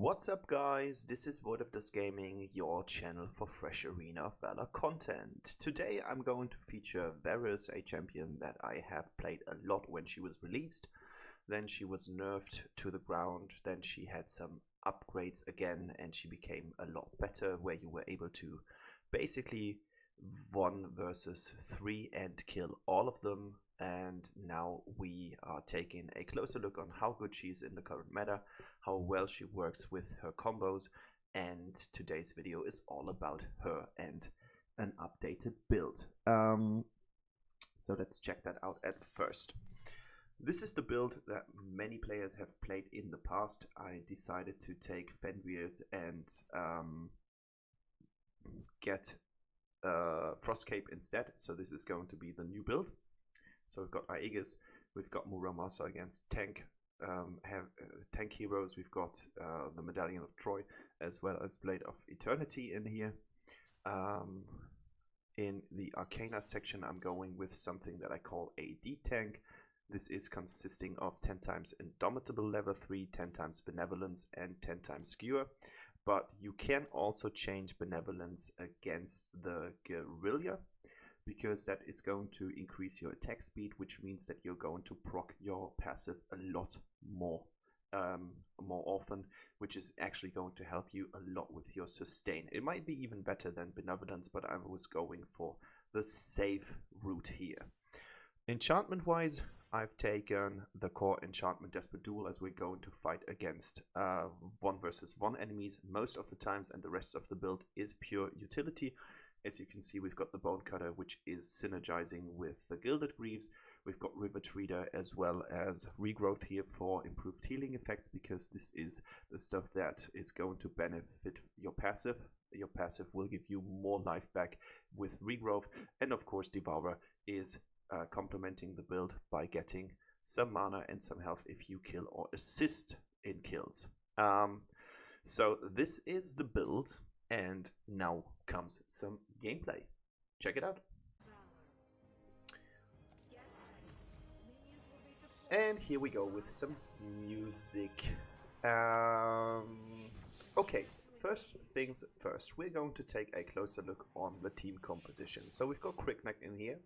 What's up guys, this is VERES Gaming, your channel for fresh Arena of Valor content. Today I'm going to feature VERES, a champion that I have played a lot when she was released. Then she was nerfed to the ground, then she had some upgrades again and she became a lot better, where you were able to basically 1 versus 3 and kill all of them. And now we are taking a closer look on how good she is in the current meta, how well she works with her combos, and today's video is all about her and an updated build. So let's check that out at first. This is the build that many players have played in the past. I decided to take VERES and get Frostcape instead, so this is going to be the new build. So we've got Aegis, we've got Muramasa against tank heroes, we've got the Medallion of Troy, as well as Blade of Eternity in here. In the Arcana section I'm going with something that I call AD tank. This is consisting of 10 times Indomitable level 3, 10 times Benevolence, and 10 times Skewer. But you can also change Benevolence against the Guerrilla, because that is going to increase your attack speed, which means that you're going to proc your passive a lot more often, which is actually going to help you a lot with your sustain. It might be even better than Benevolence, but I was going for the safe route here. Enchantment wise, I've taken the core enchantment Desperate Duel, as we're going to fight against 1 versus 1 enemies most of the times, and the rest of the build is pure utility. As you can see, we've got the Bone Cutter, which is synergizing with the Gilded Greaves. We've got River Treader as well as Regrowth here for improved healing effects, because this is the stuff that is going to benefit your passive. Your passive will give you more life back with Regrowth. And of course, Devourer is complementing the build by getting some mana and some health if you kill or assist in kills. So this is the build. And now comes some gameplay. Check it out. And here we go with some music. Okay, first things first. We're going to take a closer look on the team composition. So we've got Crickneck in here.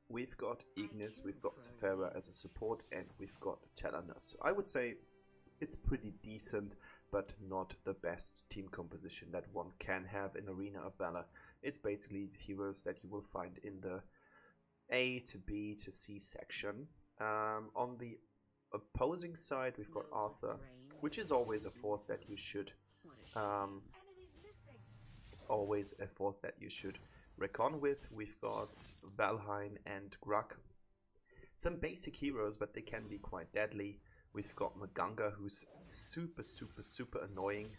We've got Ignis, we've got Sephara as a support, and we've got Telanus. I would say it's pretty decent, but not the best team composition that one can have in Arena of Valor. It's basically heroes that you will find in the A to B to C section. On the opposing side, we've got Arthur, which is always a force that you should reckon with. We've got Valheim and Gruk. Some basic heroes, but they can be quite deadly. We've got Maganga, who's super annoying.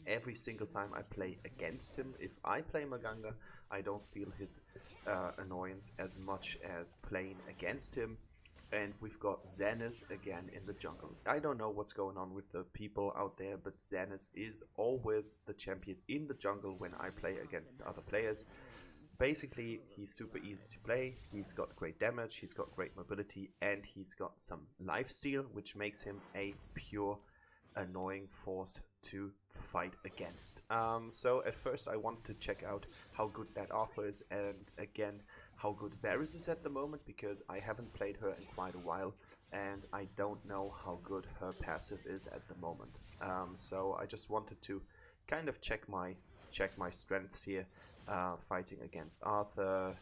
Every single time I play against him, if I play Maganga, I don't feel his annoyance as much as playing against him. And we've got Xanis again in the jungle. I don't know what's going on with the people out there, but Xanis is always the champion in the jungle when I play against other players. Basically, he's super easy to play, he's got great damage, he's got great mobility, and he's got some lifesteal, which makes him a pure annoying force to fight against. So at first I want to check out how good that Arthur is, and again how good VERES is at the moment, because I haven't played her in quite a while and I don't know how good her passive is at the moment. So I just wanted to kind of check my strengths here. Fighting against Arthur,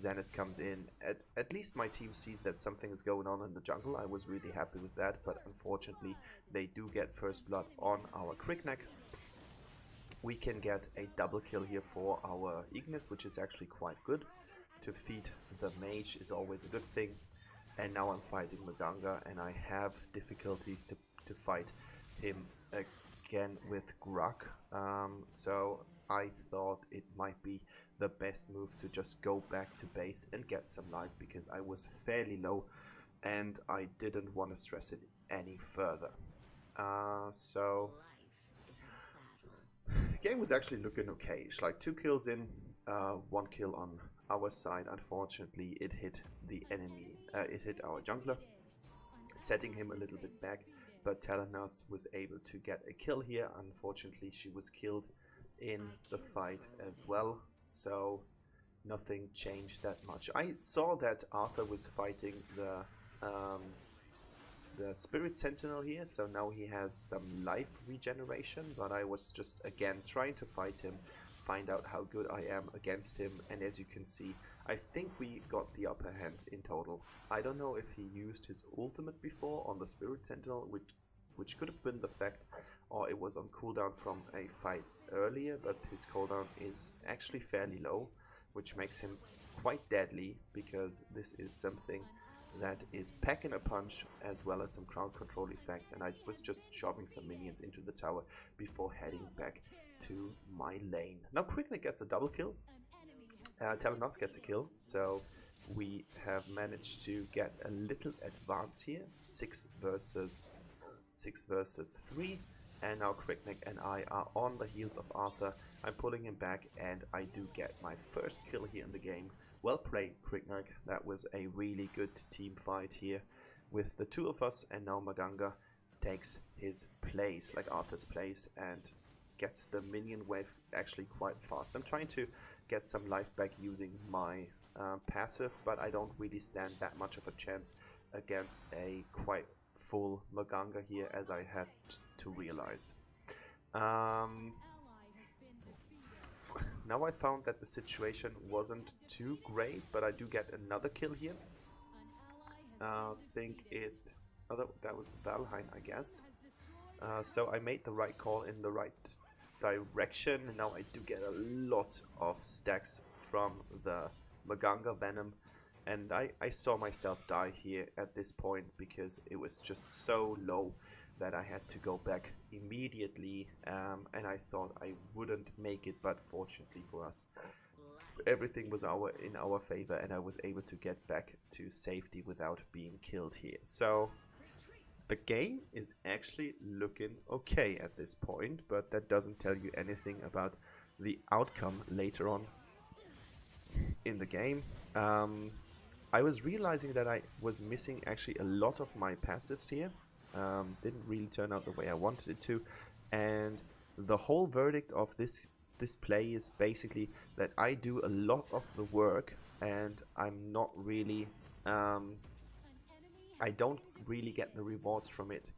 Xanis comes in. At least my team sees that something is going on in the jungle. I was really happy with that, but unfortunately they do get first blood on our Crickneck. We can get a double kill here for our Ignis, which is actually quite good. To feed the mage is always a good thing. And now I'm fighting Maganga, and I have difficulties to fight him again with Gruk. So I thought it might be the best move to just go back to base and get some life, because I was fairly low and I didn't want to stress it any further. So the game was actually looking okay. It's like 2 kills in, 1 kill on our side. Unfortunately, it hit the enemy. It hit our jungler, setting him a little bit back. but Telenas was able to get a kill here. Unfortunately, she was killed in the fight as well, so nothing changed that much. I saw that Arthur was fighting the Spirit Sentinel here, so now he has some life regeneration, but I was just again trying to fight him, find out how good I am against him, and as you can see, I think we got the upper hand in total. I don't know if he used his ultimate before on the Spirit Sentinel, which could have been the fact, or it was on cooldown from a fight earlier, but his cooldown is actually fairly low, which makes him quite deadly, because this is something that is packing a punch as well as some crowd control effects, and I was just shoving some minions into the tower before heading back to my lane. Now Quicknick gets a double kill, Telenas gets a kill, so we have managed to get a little advance here, 6 versus 3, and now Quicknick and I are on the heels of Arthur. I'm pulling him back, and I do get my first kill here in the game. Well played, Quicknick. That was a really good team fight here with the two of us, and now Maganga takes his place, like Arthur's place, and gets the minion wave actually quite fast. I'm trying to get some life back using my passive, but I don't really stand that much of a chance against a quite full Maganga here, as I had to realize. Now I found that the situation wasn't too great, but I do get another kill here. That was Valheim, I guess. So I made the right call in the right direction, and now I do get a lot of stacks from the Maganga Venom, and I saw myself die here at this point because it was just so low that I had to go back immediately, and I thought I wouldn't make it, but fortunately for us, everything was in our favor, and I was able to get back to safety without being killed here. So the game is actually looking okay at this point, but that doesn't tell you anything about the outcome later on in the game. I was realizing that I was missing actually a lot of my passives here. Didn't really turn out the way I wanted it to, and the whole verdict of this play is basically that I do a lot of the work, and I'm not really I don't really get the rewards from it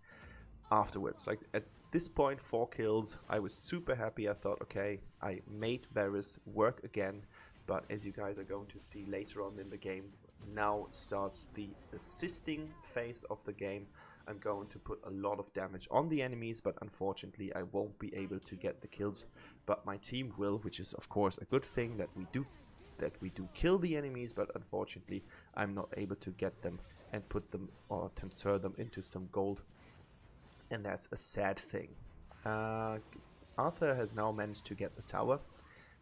afterwards. Like at this point, 4 kills, I was super happy. I thought, okay, I made VERES work again, but as you guys are going to see later on in the game, now starts the assisting phase of the game. I'm going to put a lot of damage on the enemies, but unfortunately I won't be able to get the kills, but my team will, which is of course a good thing, that we do kill the enemies, but unfortunately I'm not able to get them and put them or transfer them into some gold, and that's a sad thing. Arthur has now managed to get the tower,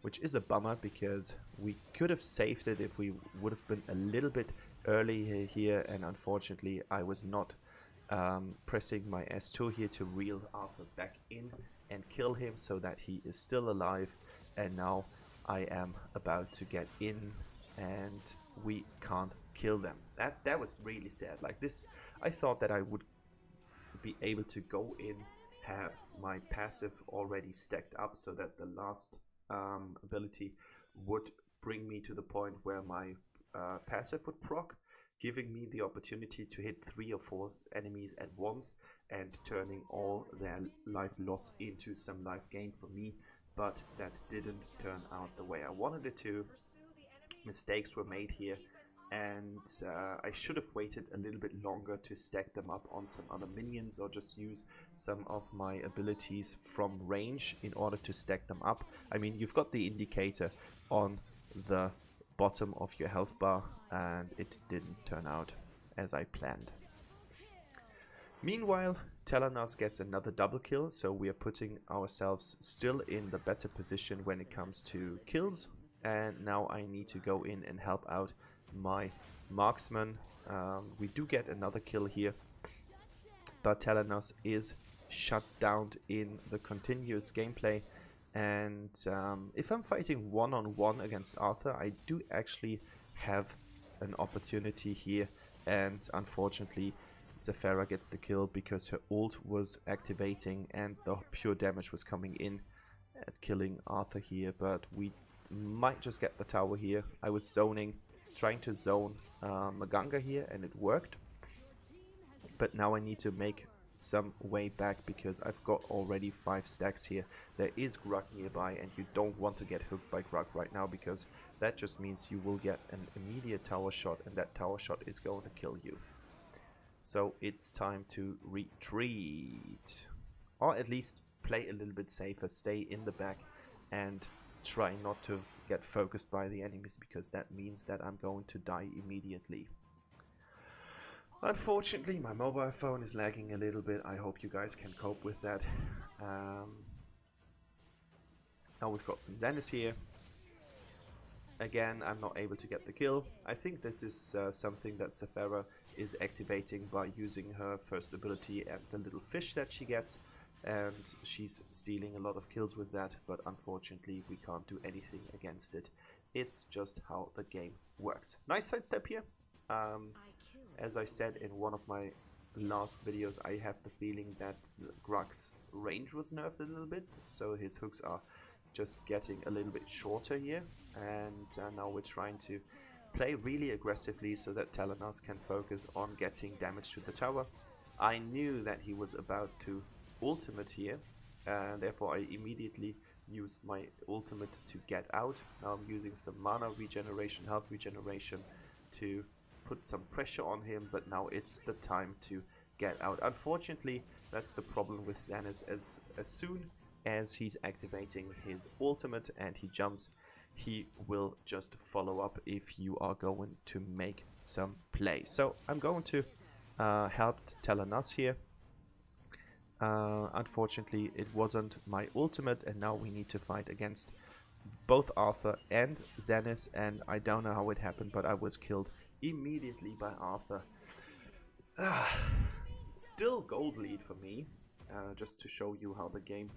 which is a bummer because we could have saved it if we would have been a little bit early here, and unfortunately I was not pressing my S2 here to reel Arthur back in and kill him so that he is still alive, and now I am about to get in and we can't kill them. That was really sad. Like this, I thought that I would be able to go in, have my passive already stacked up so that the last ability would bring me to the point where my passive would proc, giving me the opportunity to hit 3 or 4 enemies at once and turning all their life loss into some life gain for me, but that didn't turn out the way I wanted it to. Mistakes were made here, and I should have waited a little bit longer to stack them up on some other minions, or just use some of my abilities from range in order to stack them up. I mean, you've got the indicator on the bottom of your health bar, and it didn't turn out as I planned. Meanwhile, Telenas gets another double kill, so we are putting ourselves still in the better position when it comes to kills, and now I need to go in and help out my marksman. We do get another kill here, but Telenas is shut down in the continuous gameplay, and if I'm fighting one-on-one against Arthur, I do actually have an opportunity here, and unfortunately Zephyra gets the kill because her ult was activating and the pure damage was coming in at killing Arthur here, but we might just get the tower here. I was zoning, trying to zone Maganga here, and it worked. But now I need to make some way back because I've got already 5 stacks here. There is Grug nearby, and you don't want to get hooked by Grug right now because that just means you will get an immediate tower shot, and that tower shot is going to kill you. So it's time to retreat, or at least play a little bit safer, stay in the back and try not to get focused by the enemies, because that means that I'm going to die immediately. Unfortunately, my mobile phone is lagging a little bit. I hope you guys can cope with that. Now we've got some Zenith here. Again, I'm not able to get the kill. I think this is something that Zephyra is activating by using her first ability and the little fish that she gets, and she's stealing a lot of kills with that, but unfortunately we can't do anything against it. It's just how the game works. Nice sidestep here. As I said in one of my last videos, I have the feeling that Grug's range was nerfed a little bit, so his hooks are just getting a little bit shorter here, and now we're trying to play really aggressively so that Telenas can focus on getting damage to the tower. I knew that he was about to ultimate here, and therefore I immediately used my ultimate to get out. Now I'm using some mana regeneration, health regeneration to put some pressure on him, but now it's the time to get out. Unfortunately, that's the problem with Zenith. As soon as he's activating his ultimate and he jumps, he will just follow up if you are going to make some play. So I'm going to help Telenas here. Unfortunately, it wasn't my ultimate, and now we need to fight against both Arthur and Zenith, and I don't know how it happened, but I was killed immediately by Arthur. Still gold lead for me, just to show you how the game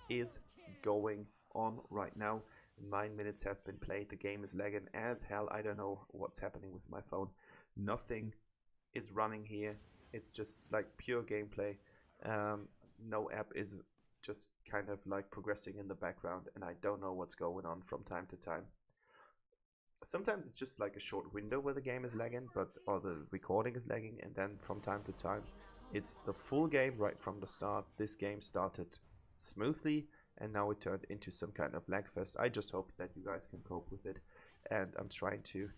is going on right now. 9 minutes have been played, the game is lagging as hell. I don't know what's happening with my phone. Nothing is running here, it's just like pure gameplay. No app is just kind of like progressing in the background, and I don't know what's going on from time to time. Sometimes it's just like a short window where the game is lagging, or the recording is lagging, and then from time to time it's the full game right from the start. This game started smoothly and now it turned into some kind of lag fest. I just hope that you guys can cope with it, and I'm trying to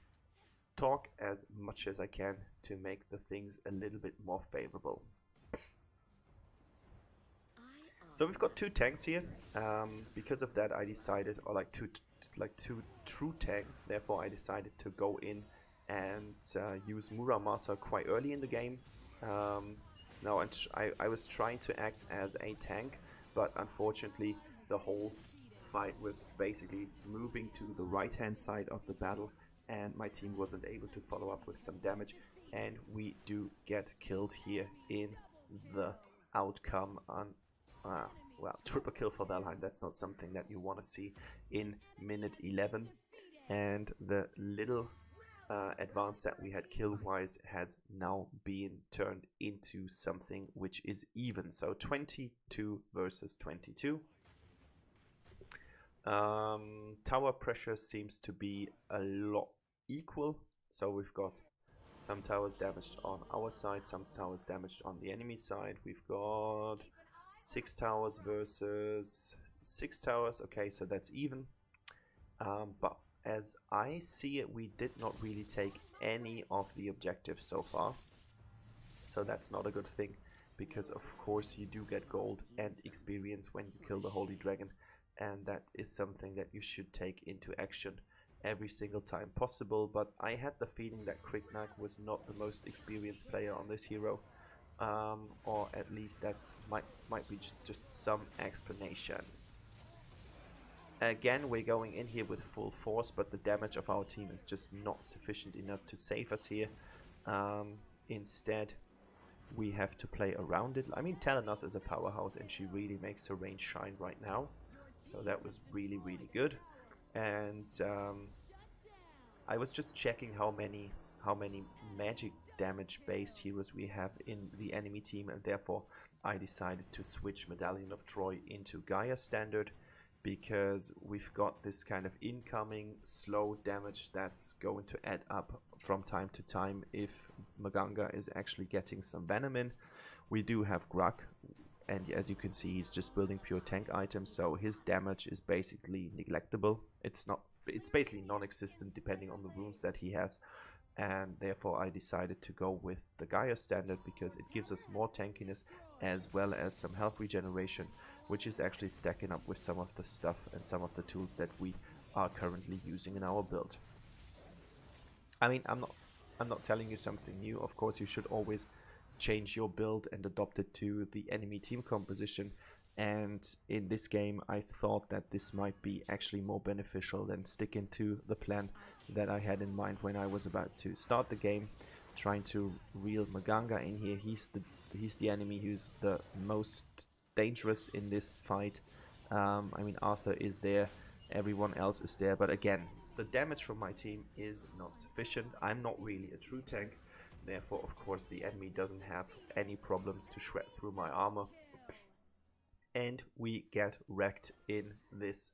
talk as much as I can to make the things a little bit more favorable. So we've got 2 tanks here. Because of that I decided, or like two true tanks, therefore I decided to go in and use Muramasa quite early in the game. Now I was trying to act as a tank, but unfortunately the whole fight was basically moving to the right hand side of the battle, and my team wasn't able to follow up with some damage, and we do get killed here in the outcome on well, triple kill for Valheim. That's not something that you want to see in minute 11, and the little advance that we had kill wise has now been turned into something which is even, so 22 versus 22. Tower pressure seems to be a lot equal, so we've got some towers damaged on our side, some towers damaged on the enemy side. We've got 6 towers versus 6 towers. Okay, so that's even. But as I see it, we did not really take any of the objectives so far. So that's not a good thing, because of course you do get gold and experience when you kill the Holy Dragon, and that is something that you should take into action every single time possible. But I had the feeling that Krignak was not the most experienced player on this hero. Or at least that's might be just some explanation. Again, we're going in here with full force, but the damage of our team is just not sufficient enough to save us here. Instead, we have to play around it. I mean, Telenas is a powerhouse, and she really makes her range shine right now. So that was really, really good. And I was just checking how many magic damage based heroes we have in the enemy team, and therefore I decided to switch Medallion of Troy into Gaia standard, because we've got this kind of incoming slow damage that's going to add up from time to time if Maganga is actually getting some venom in. We do have Grug, and as you can see, he's just building pure tank items, so his damage is basically neglectable. It's basically non-existent depending on the runes that he has, and therefore I decided to go with the Gaia standard because it gives us more tankiness as well as some health regeneration, which is actually stacking up with some of the stuff and some of the tools that we are currently using in our build. I mean, I'm not telling you something new. Of course, you should always change your build and adopt it to the enemy team composition, and in this game I thought that this might be actually more beneficial than sticking to the plan that I had in mind when I was about to start the game, trying to reel Maganga in here. He's the enemy who's the most dangerous in this fight. I mean, Arthur is there, everyone else is there, but again, the damage from my team is not sufficient. I'm not really a true tank, therefore of course the enemy doesn't have any problems to shred through my armor, and we get wrecked in this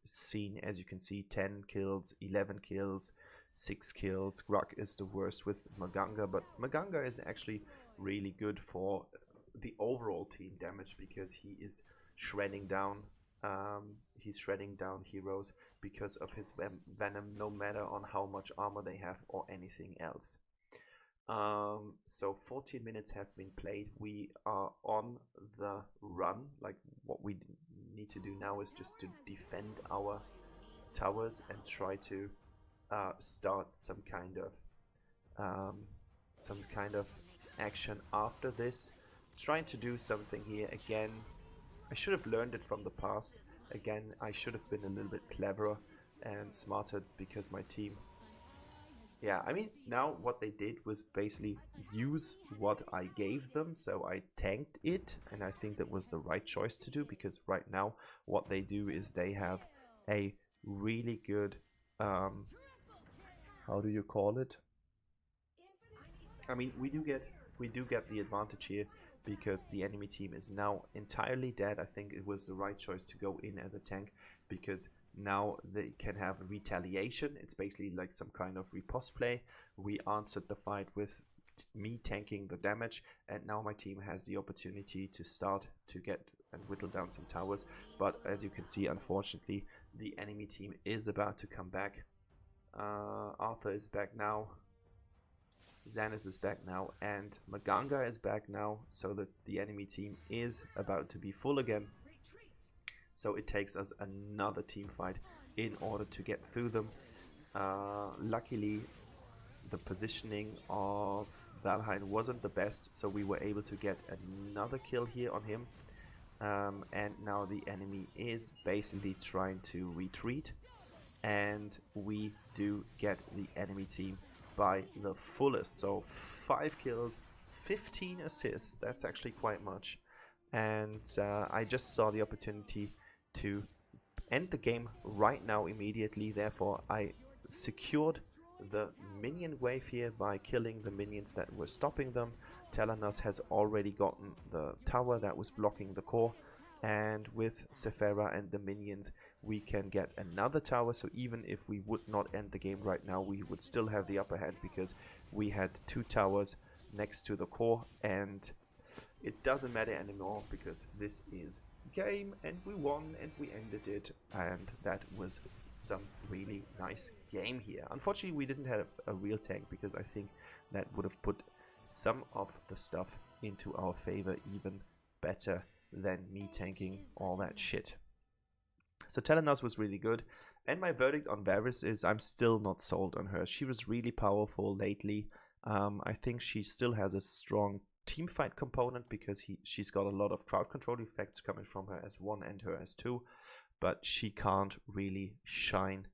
scene. As you can see, 10 kills, 11 kills, 6 kills. Grug is the worst with Maganga, but Maganga is actually really good for the overall team damage because he is shredding down heroes because of his venom, no matter on how much armor they have or anything else. So 14 minutes have been played. We are on the run. Like, what we need to do now is just to defend our towers and try to start some kind of action after this. Trying to do something here again. I should have learned it from the past. Again, I should have been a little bit cleverer and smarter because my team, yeah, I mean, now what they did was basically use what I gave them, so I tanked it, and I think that was the right choice to do, because right now what they do is they have a really good, how do you call it? I mean, we do get the advantage here because the enemy team is now entirely dead. I think it was the right choice to go in as a tank because now they can have retaliation. It's basically like some kind of riposte play. We answered the fight with me tanking the damage, and now my team has the opportunity to start to get and whittle down some towers. But as you can see, unfortunately, the enemy team is about to come back. Arthur is back now. Xanis is back now, and Maganga is back now, so that the enemy team is about to be full again. So it takes us another team fight in order to get through them. Luckily, the positioning of Valheim wasn't the best, so we were able to get another kill here on him. And now the enemy is basically trying to retreat, and we do get the enemy team by the fullest. So 5 kills, 15 assists, that's actually quite much. And I just saw the opportunity to end the game right now immediately, therefore I secured the minion wave here by killing the minions that were stopping them. Telenas has already gotten the tower that was blocking the core, and with Sephara and the minions we can get another tower, so even if we would not end the game right now, we would still have the upper hand because we had 2 towers next to the core, and it doesn't matter anymore because this is game and we won and we ended it, and that was some really nice game here. Unfortunately, we didn't have a real tank because I think that would have put some of the stuff into our favor even better than me tanking all that shit. So Telenas was really good, and my verdict on VERES is I'm still not sold on her. She was really powerful lately. I think she still has a strong teamfight component because she's got a lot of crowd control effects coming from her S1 and her S2, but she can't really shine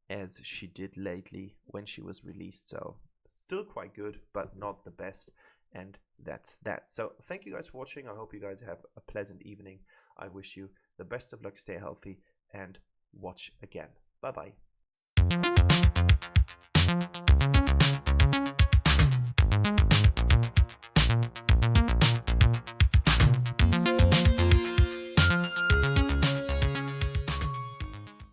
as she did lately when she was released. So still quite good, but not the best, and that's that. So thank you guys for watching. I hope you guys have a pleasant evening. I wish you the best of luck, stay healthy, and watch again. Bye bye.